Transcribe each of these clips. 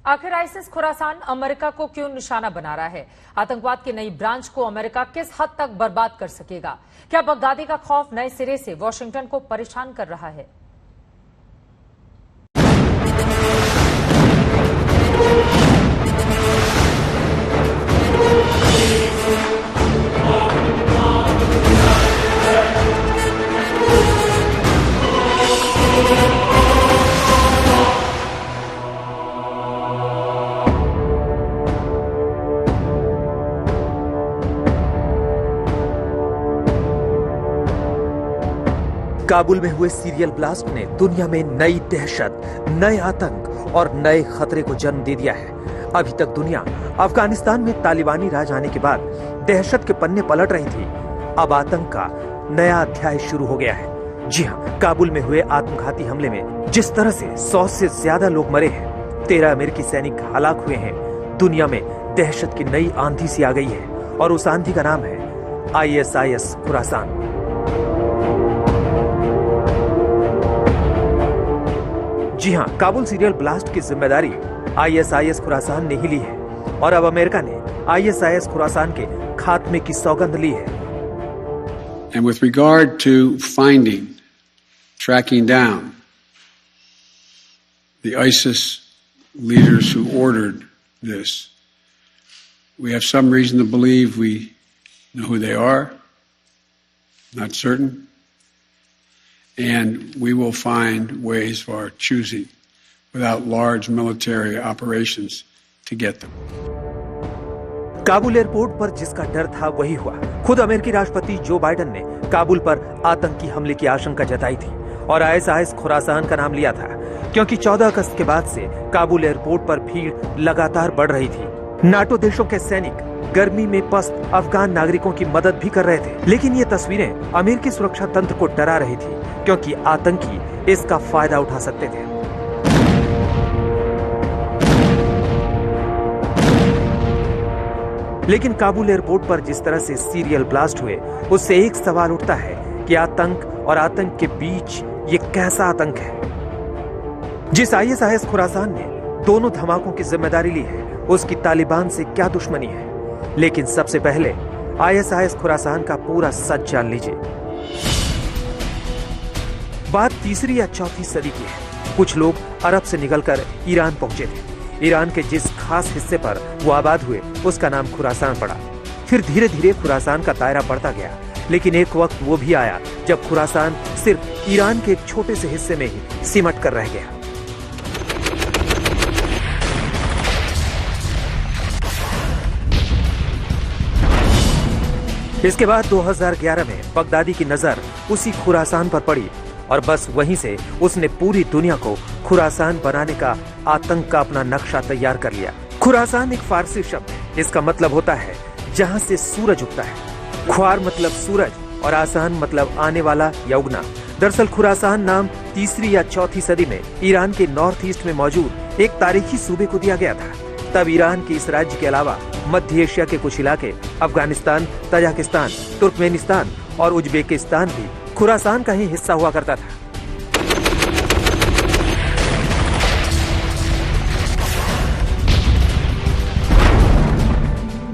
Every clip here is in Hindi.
आखिर आईसिस खुरासान अमेरिका को क्यों निशाना बना रहा है? आतंकवाद की नई ब्रांच को अमेरिका किस हद तक बर्बाद कर सकेगा? क्या बगदादी का खौफ नए सिरे से वॉशिंगटन को परेशान कर रहा है? काबुल में हुए सीरियल ब्लास्ट ने दुनिया में नई दहशत, नए आतंक और नए खतरे को जन्म दे दिया है। अभी तक दुनिया अफगानिस्तान में तालिबानी राज आने के बाद दहशत के पन्ने पलट रही थी। अब आतंक का नया अध्याय शुरू हो गया है। जी हाँ, काबुल में हुए आत्मघाती हमले में जिस तरह से 100 से ज्यादा लोग मरे हैं, 13 अमेरिकी सैनिक हलाक हुए हैं, दुनिया में दहशत की नई आंधी सी आ गई है और उस आंधी का नाम है ISIS खुरासान। जी हाँ, काबुल सीरियल ब्लास्ट की जिम्मेदारी ISIS खुरासान ने ही ली है और अब अमेरिका ने ISIS खुरासान के खात्मे की सौगंध ली है। And with regard to finding, tracking down the ISIS leaders who ordered this, we have some reason to believe we know who they are, not certain. And we will find ways for choosing without large military operations to get them. Kabul airport पर जिसका डर था वही हुआ। खुद अमेरिकी राष्ट्रपति जो बाइडेन ने काबुल पर आतंकी हमले की आशंका जताई थी और ISIS खुरासान का नाम लिया था, क्योंकि 14 अगस्त के बाद से काबुल एयरपोर्ट पर भीड़ लगातार बढ़ रही थी। नाटो देशों के सैनिक गर्मी में पस्त अफगान नागरिकों की मदद भी कर रहे थे, लेकिन ये तस्वीरें अमेरिकी सुरक्षा तंत्र को डरा रही थी, क्योंकि आतंकी इसका फायदा उठा सकते थे। लेकिन काबुल एयरपोर्ट पर जिस तरह से सीरियल ब्लास्ट हुए, उससे एक सवाल उठता है कि आतंक और आतंक के बीच ये कैसा आतंक है? जिस ISIS खुरासान ने दोनों धमाकों की जिम्मेदारी ली है, उसकी तालिबान से क्या दुश्मनी है? लेकिन सबसे पहले ISIS खुरासान का पूरा सच जान लीजिए। बात तीसरी या चौथी सदी की है। कुछ लोग अरब से निकलकर ईरान पहुंचे थे। ईरान के जिस खास हिस्से पर वो आबाद हुए, उसका नाम खुरासान पड़ा। फिर धीरे धीरे खुरासान का दायरा बढ़ता गया, लेकिन एक वक्त वो भी आया जब खुरासान सिर्फ ईरान के एक छोटे से हिस्से में ही सिमट कर रह गया। इसके बाद 2011 में बगदादी की नजर उसी खुरासान पर पड़ी और बस वहीं से उसने पूरी दुनिया को खुरासान बनाने का आतंक का अपना नक्शा तैयार कर लिया। खुरासान एक फारसी शब्द है। इसका मतलब होता है जहां से सूरज उगता है। ख्वार मतलब सूरज और आसान मतलब आने वाला या उगना। दरअसल खुरासान नाम तीसरी या चौथी सदी में ईरान के नॉर्थ ईस्ट में मौजूद एक तारीखी सूबे को दिया गया था। तब ईरान के इस राज्य के अलावा मध्य एशिया के कुछ इलाके, अफगानिस्तान, तजाकिस्तान, तुर्कमेनिस्तान और उज्बेकिस्तान भी खुरासान का ही हिस्सा हुआ करता था।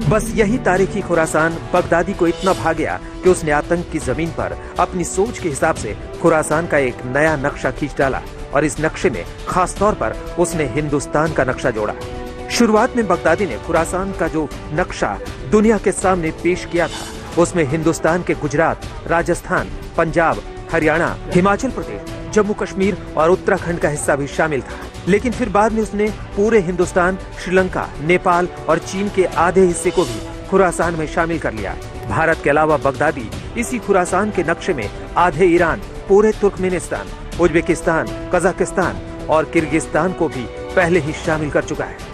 बस यही तारीखी खुरासान बगदादी को इतना भा गया कि उसने आतंक की जमीन पर अपनी सोच के हिसाब से खुरासान का एक नया नक्शा खींच डाला और इस नक्शे में खास तौर पर उसने हिंदुस्तान का नक्शा जोड़ा। शुरुआत में बगदादी ने खुरासान का जो नक्शा दुनिया के सामने पेश किया था, उसमें हिंदुस्तान के गुजरात, राजस्थान, पंजाब, हरियाणा, हिमाचल प्रदेश, जम्मू कश्मीर और उत्तराखंड का हिस्सा भी शामिल था। लेकिन फिर बाद में उसने पूरे हिंदुस्तान, श्रीलंका, नेपाल और चीन के आधे हिस्से को भी खुरासान में शामिल कर लिया। भारत के अलावा बगदादी इसी खुरासान के नक्शे में आधे ईरान, पूरे तुर्कमेनिस्तान, उज्बेकिस्तान, कजाकिस्तान और किर्गिस्तान को भी पहले ही शामिल कर चुका है।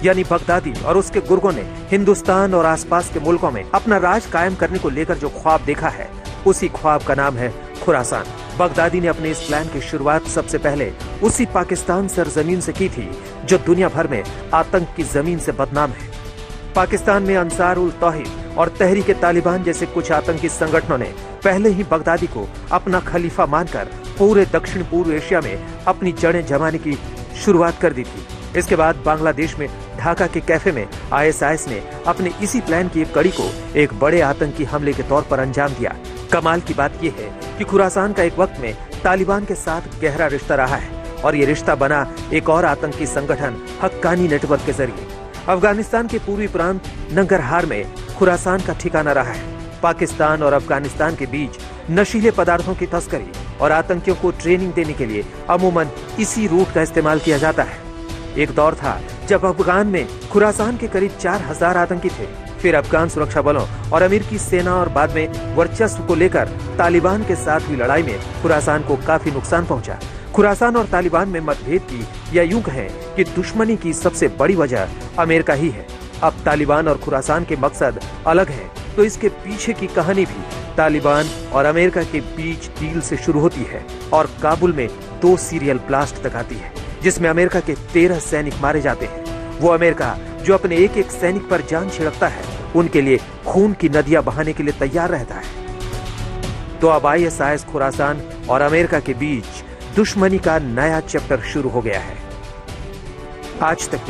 यानी बगदादी और उसके गुर्गों ने हिंदुस्तान और आसपास के मुल्कों में अपना राज कायम करने को लेकर जो ख्वाब देखा है, उसी ख्वाब का नाम है खुरासान। बगदादी ने अपने इस प्लान की शुरुआत सबसे पहले उसी पाकिस्तान सरजमीन से की थी जो दुनिया भर में आतंक की जमीन से बदनाम है। पाकिस्तान में अंसार उल तौहीद और तहरीक तालिबान जैसे कुछ आतंकी संगठनों ने पहले ही बगदादी को अपना खलीफा मानकर पूरे दक्षिण पूर्व एशिया में अपनी जड़ें जमाने की शुरुआत कर दी थी। इसके बाद बांग्लादेश में ढाका के कैफे में ISIS ने अपने इसी प्लान की एक कड़ी को एक बड़े आतंकी हमले के तौर पर अंजाम दिया। कमाल की बात यह है कि खुरासान का एक वक्त में तालिबान के साथ गहरा रिश्ता रहा है और ये रिश्ता बना एक और आतंकी संगठन हक्कानी नेटवर्क के जरिए। अफगानिस्तान के पूर्वी प्रांत नंगरहार में खुरासान का ठिकाना रहा है। पाकिस्तान और अफगानिस्तान के बीच नशीले पदार्थों की तस्करी और आतंकियों को ट्रेनिंग देने के लिए अमूमन इसी रूट का इस्तेमाल किया जाता है। एक दौर था जब अफगान में खुरासान के करीब 4000 आतंकी थे। फिर अफगान सुरक्षा बलों और अमेरिकी सेना और बाद में वर्चस्व को लेकर तालिबान के साथ हुई लड़ाई में खुरासान को काफी नुकसान पहुंचा। खुरासान और तालिबान में मतभेद की या यूं कहें कि दुश्मनी की सबसे बड़ी वजह अमेरिका ही है। अब तालिबान और खुरासान के मकसद अलग हैं, तो इसके पीछे की कहानी भी तालिबान और अमेरिका के बीच डील से शुरू होती है और काबुल में 2 सीरियल ब्लास्ट तक आती है, जिसमें अमेरिका के 13 सैनिक मारे जाते हैं। वो अमेरिका जो अपने एक एक सैनिक पर जान छिड़कता है, उनके लिए खून की नदियां बहाने के लिए तैयार रहता है। तो अब ISIS खुरासान और अमेरिका के बीच दुश्मनी का नया चैप्टर शुरू हो गया है। आज तक